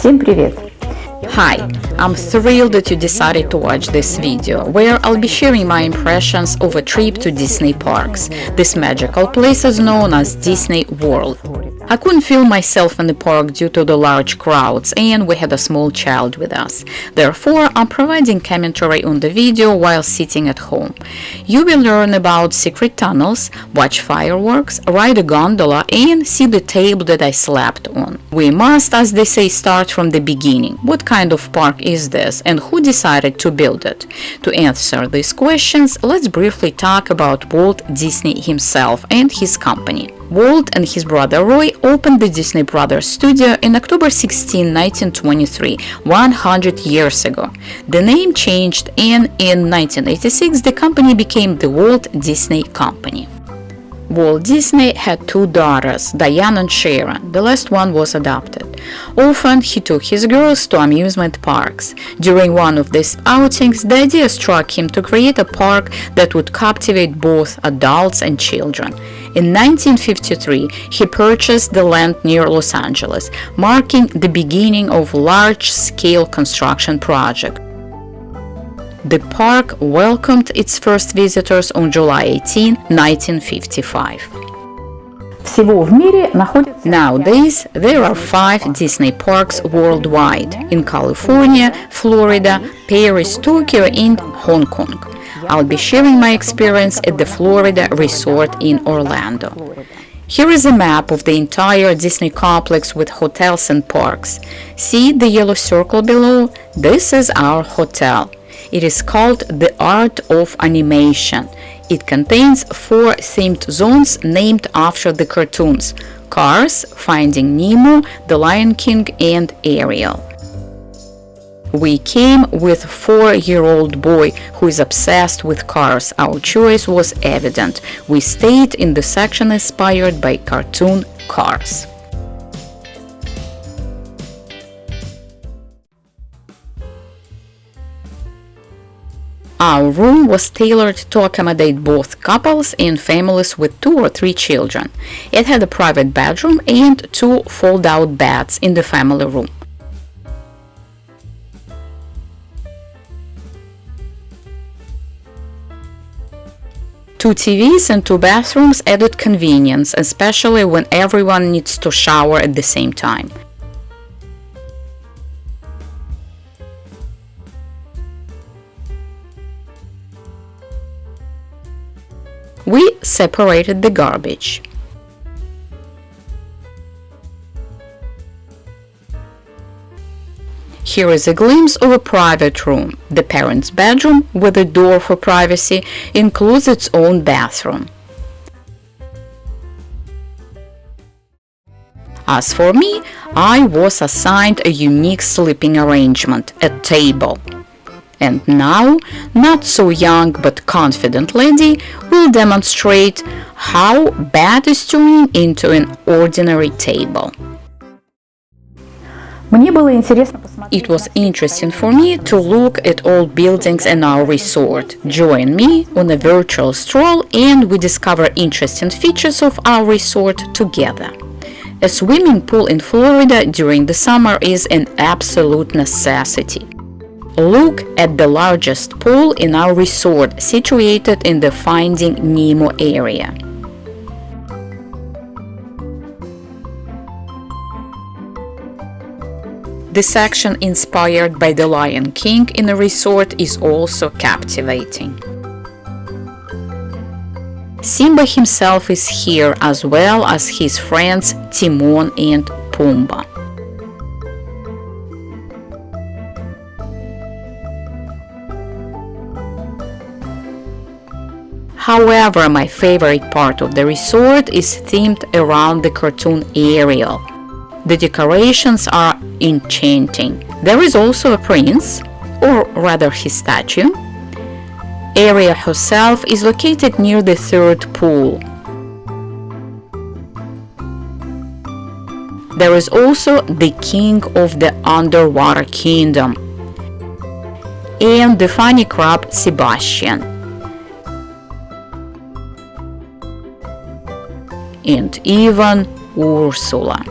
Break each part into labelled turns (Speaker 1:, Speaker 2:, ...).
Speaker 1: Всем привет!
Speaker 2: Hi, I'm thrilled that you decided to watch this video, where I'll be sharing my impressions of a trip to Disney parks. This magical place is known as Disney World. I couldn't feel myself in the park due to the large crowds, and we had a small child with us. Therefore, I'm providing commentary on the video while sitting at home. You will learn about secret tunnels, watch fireworks, ride a gondola, and see the table that I slept on. We must, as they say, start from the beginning. What kind of park is this, and who decided to build it? To answer these questions, let's briefly talk about Walt Disney himself and his company. Walt and his brother Roy opened the Disney Brothers studio in October 16, 1923, 100 years ago. The name changed, and in 1986 the company became the Walt Disney Company. Walt Disney had two daughters, Diane and Sharon. The last one was adopted. Often he took his girls to amusement parks. During one of these outings, the idea struck him to create a park that would captivate both adults and children. In 1953, he purchased the land near Los Angeles, marking the beginning of a large-scale construction project. The park welcomed its first visitors on July 18, 1955.
Speaker 1: Всего в мире находится...
Speaker 2: Nowadays, there are 5 Disney parks worldwide in California, Florida, Paris, Tokyo, and Hong Kong. I'll be sharing my experience at the Florida resort in Orlando. Here is a map of the entire Disney complex with hotels and parks. See the yellow circle below? This is our hotel. It is called the Art of Animation. It contains 4 themed zones named after the cartoons: Cars, Finding Nemo, The Lion King, and Ariel. We came with a 4-year-old boy who is obsessed with cars. Our choice was evident. We stayed in the section inspired by cartoon Cars. Our room was tailored to accommodate both couples and families with 2 or 3 children. It had a private bedroom and 2 fold-out beds in the family room. Two TVs and 2 bathrooms added convenience, especially when everyone needs to shower at the same time. We separated the garbage. Here is a glimpse of a private room. The parents' bedroom, with a door for privacy, includes its own bathroom. As for me, I was assigned a unique sleeping arrangement, a table. And now, not so young but confident lady will demonstrate how bed is turning into an ordinary table.
Speaker 1: Мне было интересно посмотреть...
Speaker 2: It was interesting for me to look at all buildings in our resort. Join me on a virtual stroll and we discover interesting features of our resort together. A swimming pool in Florida during the summer is an absolute necessity. Look at the largest pool in our resort, situated in the Finding Nemo area. The section inspired by the Lion King in the resort is also captivating. Simba himself is here, as well as his friends Timon and Pumbaa. However, my favorite part of the resort is themed around the cartoon Ariel. The decorations are enchanting. There is also a prince, or rather his statue. Ariel herself is located near the 3rd pool. There is also the king of the underwater kingdom and the funny crab Sebastian. And even Ursula.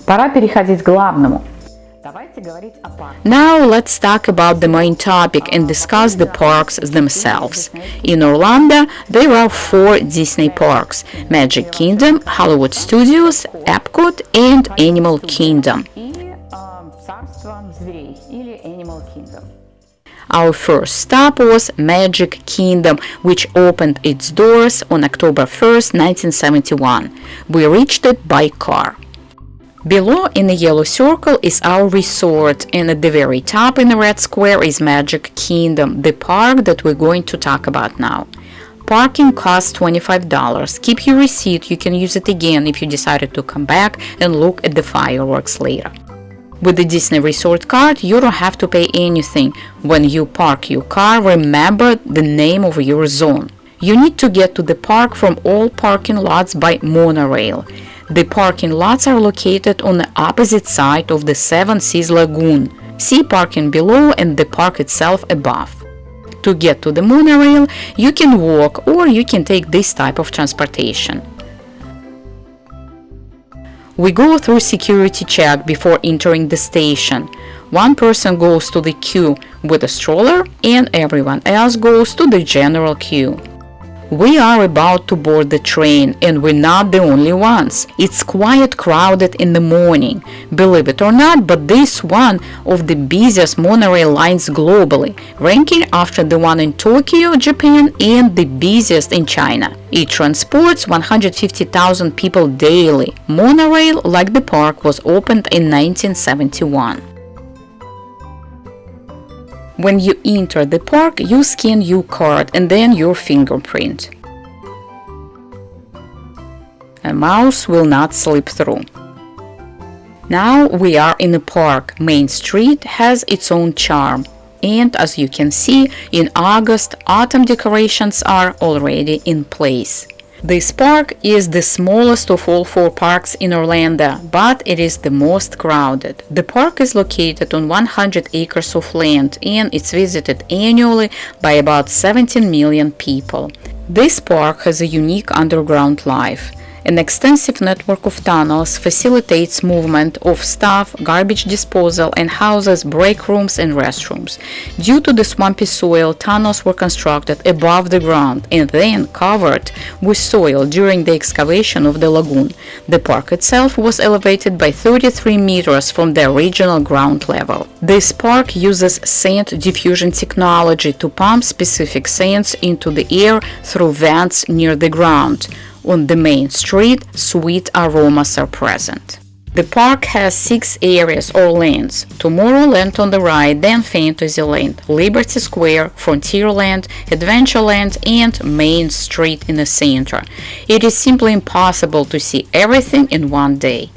Speaker 1: Пора переходить к главному. Давайте говорить о парке.
Speaker 2: Now let's talk about the main topic and discuss the parks themselves. In Orlando, there are 4 Disney parks: Magic Kingdom, Hollywood Studios, Epcot, and Animal Kingdom.
Speaker 1: И царство зверей, или Animal Kingdom.
Speaker 2: Our first stop was Magic Kingdom, which opened its doors on October 1st, 1971. We reached it by car. Below in the yellow circle is our resort, and at the very top in the red square is Magic Kingdom, the park that we're going to talk about now. Parking costs $25. Keep your receipt, you can use it again if you decided to come back and look at the fireworks later. With the Disney Resort card, you don't have to pay anything. When you park your car, remember the name of your zone. You need to get to the park from all parking lots by monorail. The parking lots are located on the opposite side of the Seven Seas Lagoon. See parking below and the park itself above. To get to the monorail, you can walk or you can take this type of transportation. We go through security check before entering the station. One person goes to the queue with a stroller and everyone else goes to the general queue. We are about to board the train, and we're not the only ones. It's quite crowded in the morning. Believe it or not, but this one of the busiest monorail lines globally, ranking after the one in Tokyo, Japan, and the busiest in China. It transports 150,000 people daily. Monorail, like the park, was opened in 1971. When you enter the park, you scan your card and then your fingerprint. A mouse will not slip through. Now we are in the park. Main Street has its own charm. And as you can see, in August, autumn decorations are already in place. This park is the smallest of all 4 parks in Orlando, but it is the most crowded. The park is located on 100 acres of land and it's visited annually by about 17 million people. This park has a unique underground life. An extensive network of tunnels facilitates movement of staff, garbage disposal, and houses break rooms and restrooms. Due to the swampy soil, tunnels were constructed above the ground and then covered with soil during the excavation of the lagoon. The park itself was elevated by 33 meters from the original ground level. This park uses sand diffusion technology to pump specific sands into the air through vents near the ground. On the main street, sweet aromas are present. The park has 6 areas or lanes: Tomorrowland on the right, then Fantasyland, Liberty Square, Frontierland, Adventureland, and Main Street in the center. It is simply impossible to see everything in one day.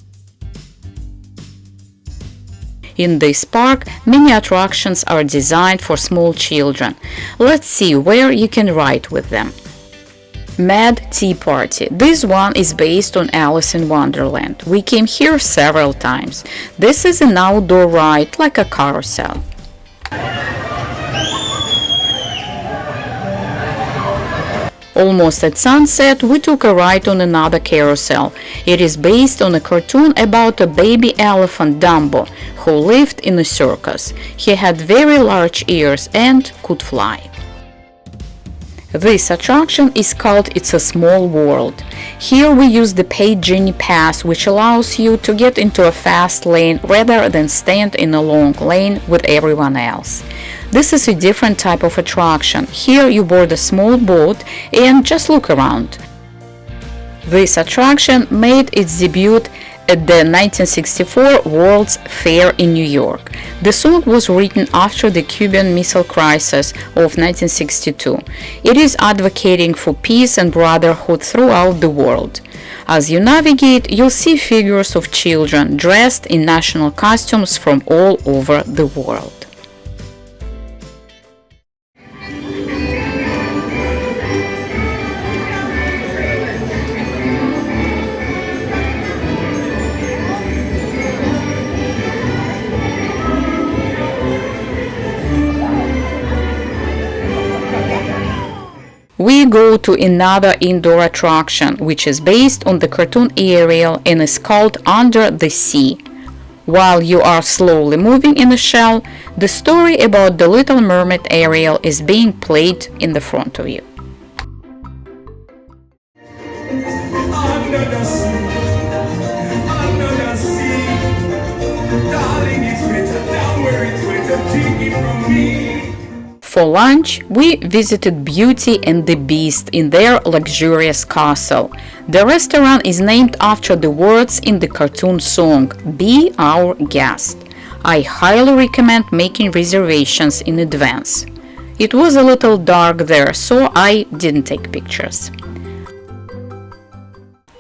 Speaker 2: In this park, many attractions are designed for small children. Let's see where you can ride with them. Mad Tea Party. This one is based on Alice in Wonderland. We came here several times. This is an outdoor ride like a carousel. Almost at sunset, we took a ride on another carousel. It is based on a cartoon about a baby elephant, Dumbo, who lived in a circus. He had very large ears and could fly. This attraction is called It's a Small World. Here we use the paid Genie Pass, which allows you to get into a fast lane rather than stand in a long lane with everyone else. This is a different type of attraction. Here you board a small boat and just look around. This attraction made its debut at the 1964 World's Fair in New York. The song was written after the Cuban Missile Crisis of 1962. It is advocating for peace and brotherhood throughout the world. As you navigate, you'll see figures of children dressed in national costumes from all over the world. we go to another indoor attraction, which is based on the cartoon Ariel and is called Under the Sea. While you are slowly moving in a shell, the story about the Little Mermaid Ariel is being played in the front of you.
Speaker 3: Under the sea, darling, it's winter down where it's winter, take it from me.
Speaker 2: For lunch, we visited Beauty and the Beast in their luxurious castle. The restaurant is named after the words in the cartoon song, "Be Our Guest." I highly recommend making reservations in advance. It was a little dark there, so I didn't take pictures.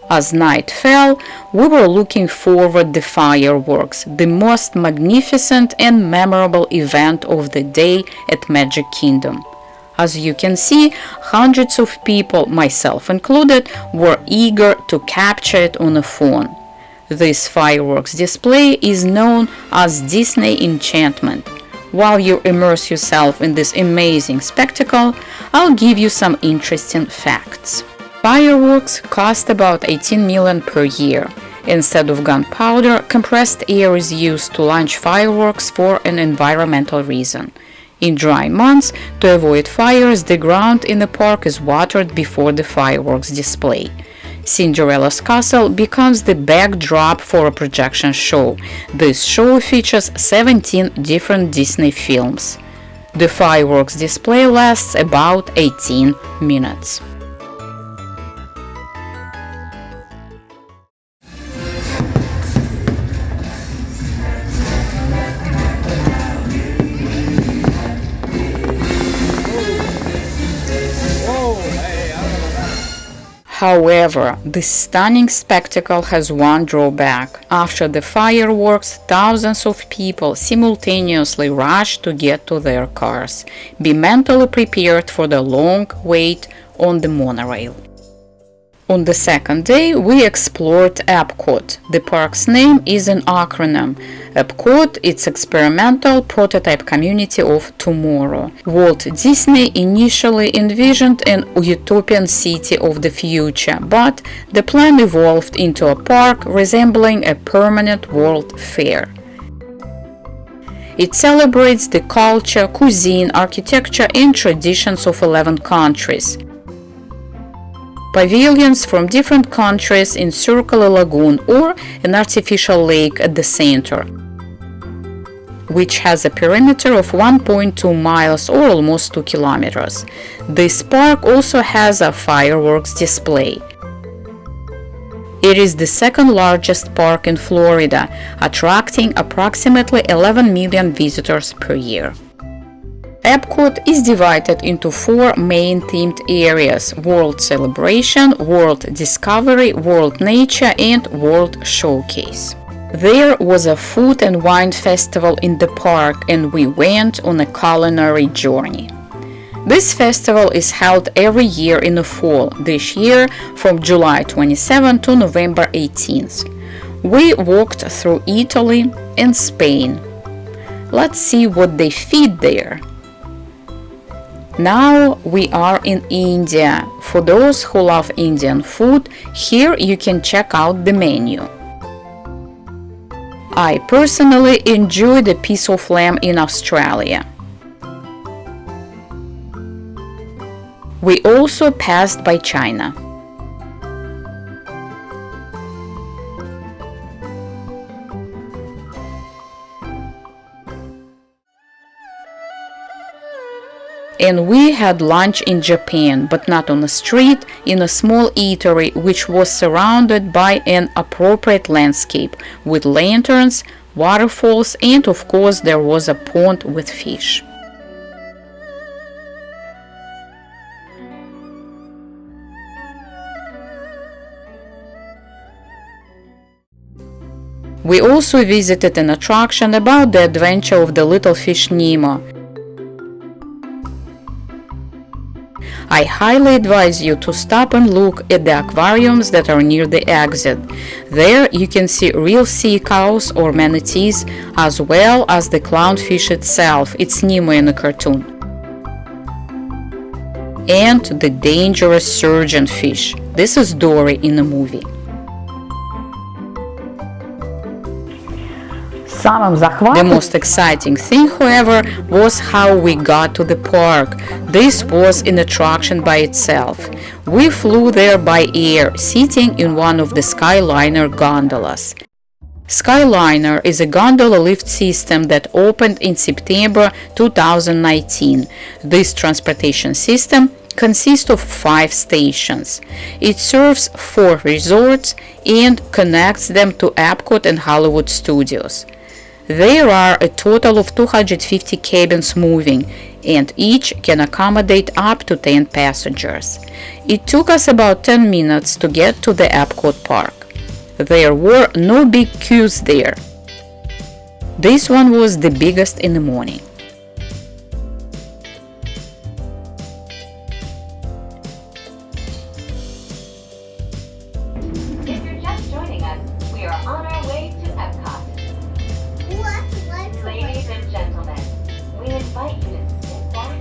Speaker 2: As night fell, we were looking forward to the fireworks, the most magnificent and memorable event of the day at Magic Kingdom. As you can see, hundreds of people, myself included, were eager to capture it on a phone. This fireworks display is known as Disney Enchantment. While you immerse yourself in this amazing spectacle, I'll give you some interesting facts. Fireworks cost about 18 million per year. Instead of gunpowder, compressed air is used to launch fireworks for an environmental reason. In dry months, to avoid fires, the ground in the park is watered before the fireworks display. Cinderella's castle becomes the backdrop for a projection show. This show features 17 different Disney films. The fireworks display lasts about 18 minutes. However, this stunning spectacle has one drawback. After the fireworks, thousands of people simultaneously rush to get to their cars. Be mentally prepared for the long wait on the monorail. On the second day, we explored Epcot. The park's name is an acronym. Epcot, its experimental prototype community of tomorrow. Walt Disney initially envisioned an utopian city of the future, but the plan evolved into a park resembling a permanent world fair. It celebrates the culture, cuisine, architecture, and traditions of 11 countries. Pavilions from different countries encircle a lagoon or an artificial lake at the center, which has a perimeter of 1.2 miles or almost 2 kilometers. This park also has a fireworks display. It is the second largest park in Florida, attracting approximately 11 million visitors per year. Epcot is divided into 4 main themed areas: World Celebration, World Discovery, World Nature, and World Showcase. There was a food and wine festival in the park, and we went on a culinary journey. This festival is held every year in the fall, this year from July 27 to November 18th. We walked through Italy and Spain. Let's see what they feed there. Now we are in India. For those who love Indian food, here you can check out the menu. I personally enjoyed a piece of lamb in Australia. We also passed by China. And we had lunch in Japan, but not on the street, in a small eatery which was surrounded by an appropriate landscape with lanterns, waterfalls, and of course there was a pond with fish. We also visited an attraction about the adventure of the little fish Nemo. I highly advise you to stop and look at the aquariums that are near the exit. There you can see real sea cows or manatees, as well as the clownfish itself. It's Nemo in a cartoon. and the dangerous surgeon fish. This is Dory in the movie.
Speaker 1: Самым
Speaker 2: The
Speaker 1: захватывающим
Speaker 2: most exciting thing, however, was how we got to the park. This was an attraction by itself. We flew there by air, sitting in one of the Skyliner gondolas. Skyliner is a gondola lift system that opened in September 2019. This transportation system consists of 5 stations. It serves 4 resorts and connects them to Epcot and Hollywood Studios. There are a total of 250 cabins moving, and each can accommodate up to 10 passengers. It took us about 10 minutes to get to the Epcot Park. There were no big queues there. This one was the biggest in the morning.
Speaker 4: If you're just joining us, we are on our way to Epcot. Ladies and gentlemen, we invite you to sit back,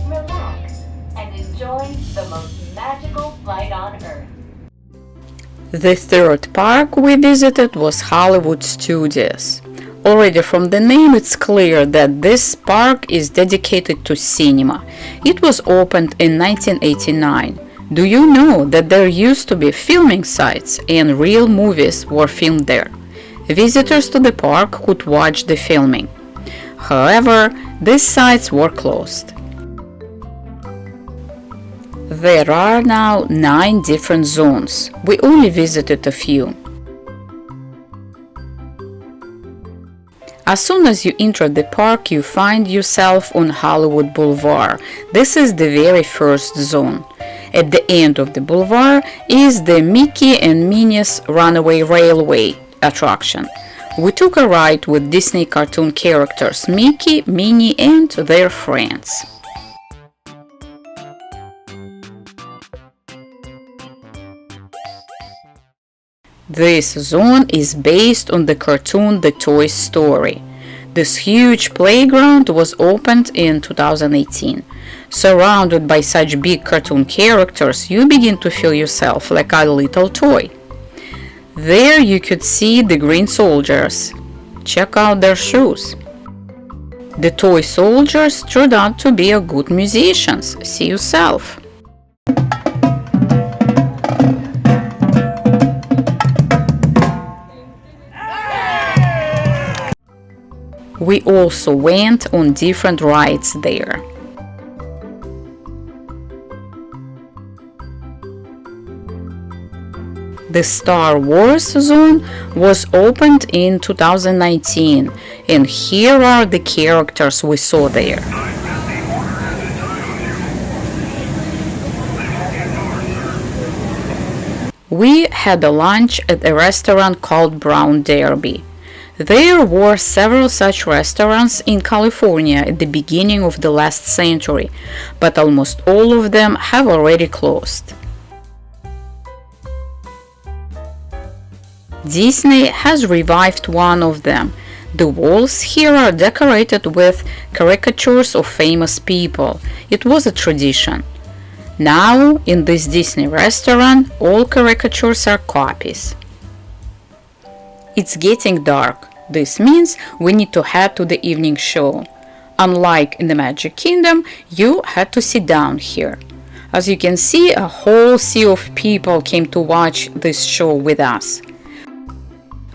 Speaker 4: relax, and enjoy the most magical flight on Earth.
Speaker 2: The third park we visited was Hollywood Studios. Already from the name it's clear that this park is dedicated to cinema. It was opened in 1989. Do you know that there used to be filming sites and real movies were filmed there? Visitors to the park could watch the filming. However, these sites were closed. There are now 9 different zones. We only visited a few. As soon as you enter the park, you find yourself on Hollywood Boulevard. This is the very first zone. At the end of the boulevard is the Mickey and Minnie's Runaway Railway attraction. We took a ride with Disney cartoon characters Mickey, Minnie, and their friends. This zone is based on the cartoon The Toy Story. This huge playground was opened in 2018. Surrounded by such big cartoon characters, you begin to feel yourself like a little toy. There you could see the green soldiers. Check out their shoes. The toy soldiers turned out to be good musicians. See yourself. We also went on different rides there. The Star Wars zone was opened in 2019, and here are the characters we saw there. We had a lunch at a restaurant called Brown Derby. There were several such restaurants in California at the beginning of the last century, but almost all of them have already closed. Disney has revived one of them. The walls here are decorated with caricatures of famous people. It was a tradition. Now, in this Disney restaurant, all caricatures are copies. It's getting dark. This means we need to head to the evening show. Unlike in the Magic Kingdom, you had to sit down here. As you can see, a whole sea of people came to watch this show with us.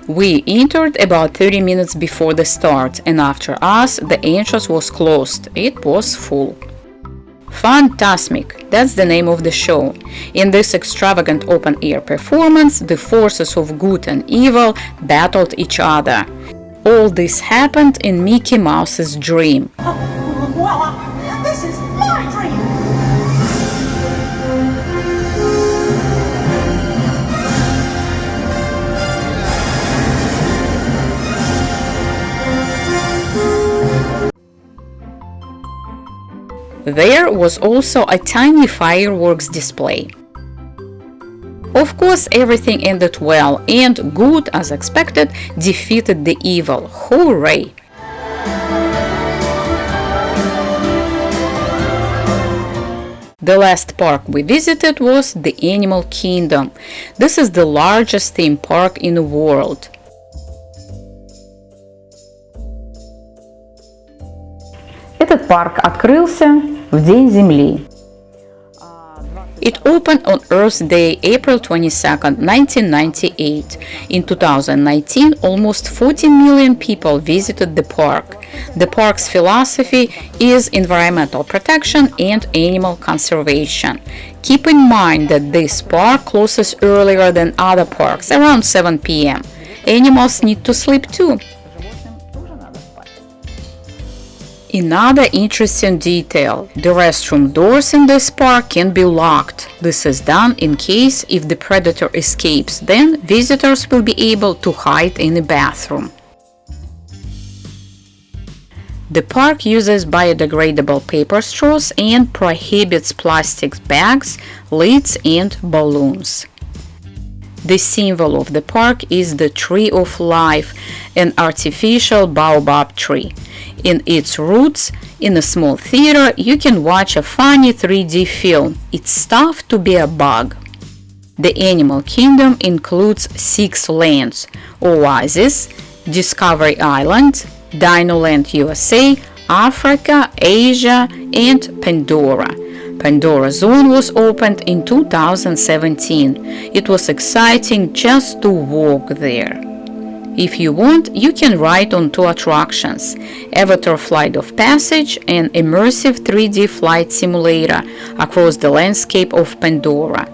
Speaker 2: We entered about 30 minutes before the start, and after us, the entrance was closed. It was full. Fantasmic, that's the name of the show. In this extravagant open-air performance, the forces of good and evil battled each other. All this happened in Mickey Mouse's dream.
Speaker 5: Voila! This is my dream!
Speaker 2: There was also a tiny fireworks display. Of course, everything ended well, and good, as expected, defeated the evil. Hooray! The last park we visited was the Animal Kingdom. This is the largest theme park in the world.
Speaker 1: Этот парк открылся в День Земли.
Speaker 2: It opened on Earth Day, April 22, 1998. In 2019, almost 40 million people visited the park. The park's philosophy is environmental protection and animal conservation. Keep in mind that this park closes earlier than other parks, around 7 p.m. Animals need to sleep too. Another interesting detail, the restroom doors in this park can be locked. This is done in case if the predator escapes, then visitors will be able to hide in the bathroom. The park uses biodegradable paper straws and prohibits plastic bags, lids and balloons. The symbol of the park is the Tree of Life, an artificial baobab tree. In its roots, in a small theater, you can watch a funny 3D film. It's tough to be a bug. The Animal Kingdom includes 6 lands: Oasis, Discovery Island, Dinoland USA, Africa, Asia, and Pandora. Pandora Zone was opened in 2017. It was exciting just to walk there. If you want, you can ride on 2 attractions: Avatar Flight of Passage, an immersive 3D flight simulator across the landscape of Pandora,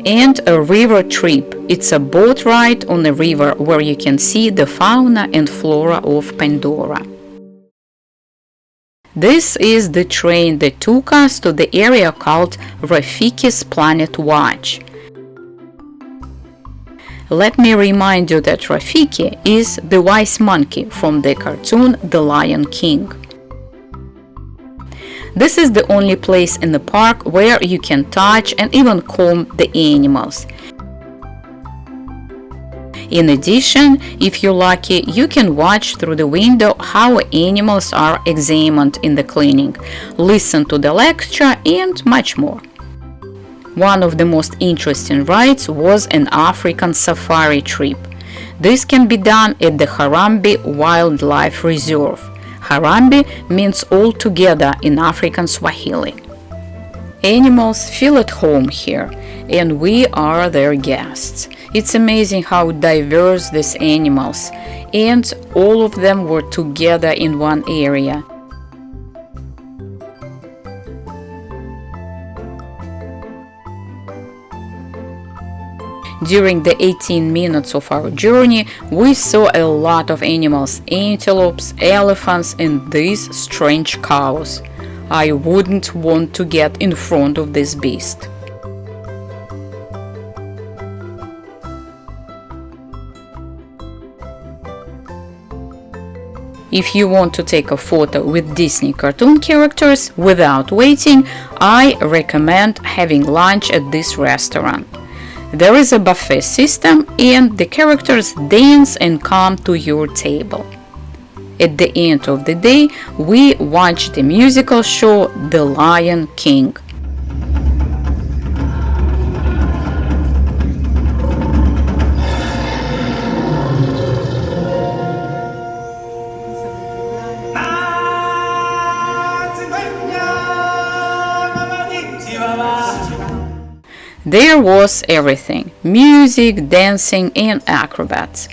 Speaker 2: and a river trip. It's a boat ride on a river where you can see the fauna and flora of Pandora. This is the train that took us to the area called Rafiki's Planet Watch. Let me remind you that Rafiki is the wise monkey from the cartoon The Lion King. This is the only place in the park where you can touch and even comb the animals. In addition, if you're lucky, you can watch through the window how animals are examined in the clinic, listen to the lecture, and much more. One of the most interesting rides was an African safari trip. This can be done at the Harambee Wildlife Reserve. Harambee means all together in African Swahili. Animals feel at home here, and we are their guests. It's amazing how diverse these animals, and all of them were together in one area. During the 18 minutes of our journey, we saw a lot of animals: antelopes, elephants, and these strange cows. I wouldn't want to get in front of this beast. If you want to take a photo with Disney cartoon characters without waiting, I recommend having lunch at this restaurant. There is a buffet system and the characters dance and come to your table. At the end of the day, we watched the musical show The Lion King. There was everything: music, dancing, and acrobats.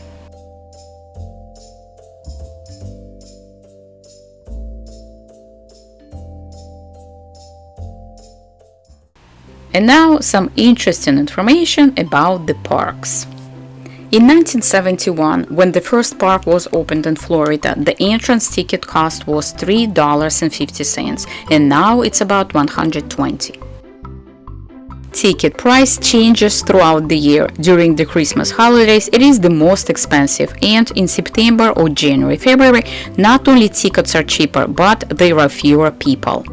Speaker 2: And now some interesting information about the parks. In 1971, when the first park was opened in Florida, the entrance ticket cost was $3.50, and now it's about $120. Ticket price changes throughout the year. During the Christmas holidays, it is the most expensive, and in September or January, February, not only tickets are cheaper, but there are fewer people.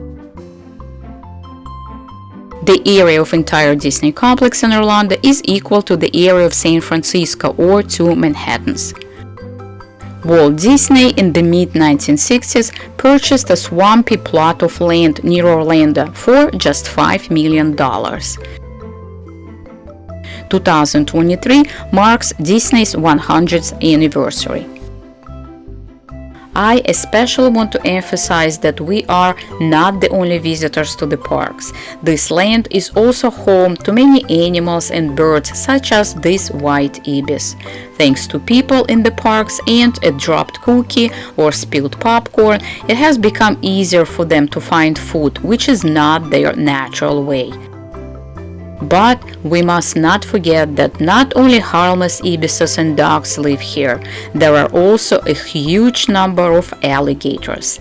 Speaker 2: The area of entire Disney complex in Orlando is equal to the area of San Francisco or 2 Manhattans. Walt Disney in the mid-1960s purchased a swampy plot of land near Orlando for just $5 million. 2023 marks Disney's 100th anniversary. I especially want to emphasize that we are not the only visitors to the parks. This land is also home to many animals and birds, such as this white ibis. Thanks to people in the parks and a dropped cookie or spilled popcorn, it has become easier for them to find food, which is not their natural way. But we must not forget that not only harmless ibises and dogs live here, there are also a huge number of alligators.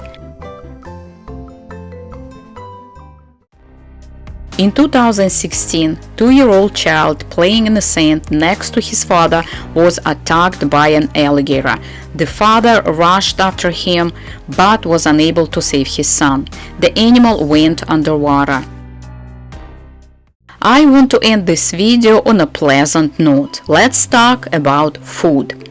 Speaker 2: In 2016, 2-year-old child playing in the sand next to his father was attacked by an alligator. The father rushed after him but was unable to save his son. The animal went underwater. I want to end this video on a pleasant note. Let's talk about food.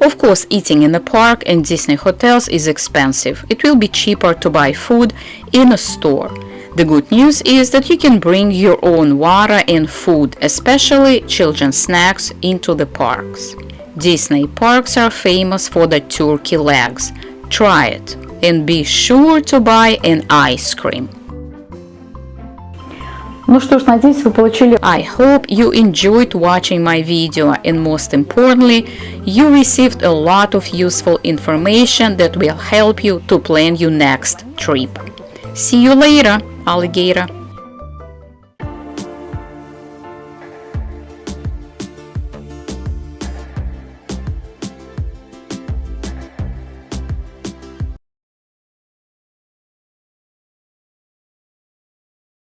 Speaker 2: Of course, eating in the park and Disney hotels is expensive. It will be cheaper to buy food in a store. The good news is that you can bring your own water and food, especially children's snacks, into the parks. Disney parks are famous for the turkey legs. Try it and be sure to buy an ice cream.
Speaker 1: Ну что ж, надеюсь, вы получили...
Speaker 2: I hope you enjoyed watching my video and most importantly, you received a lot of useful information that will help you to plan your next trip. See you later, alligator!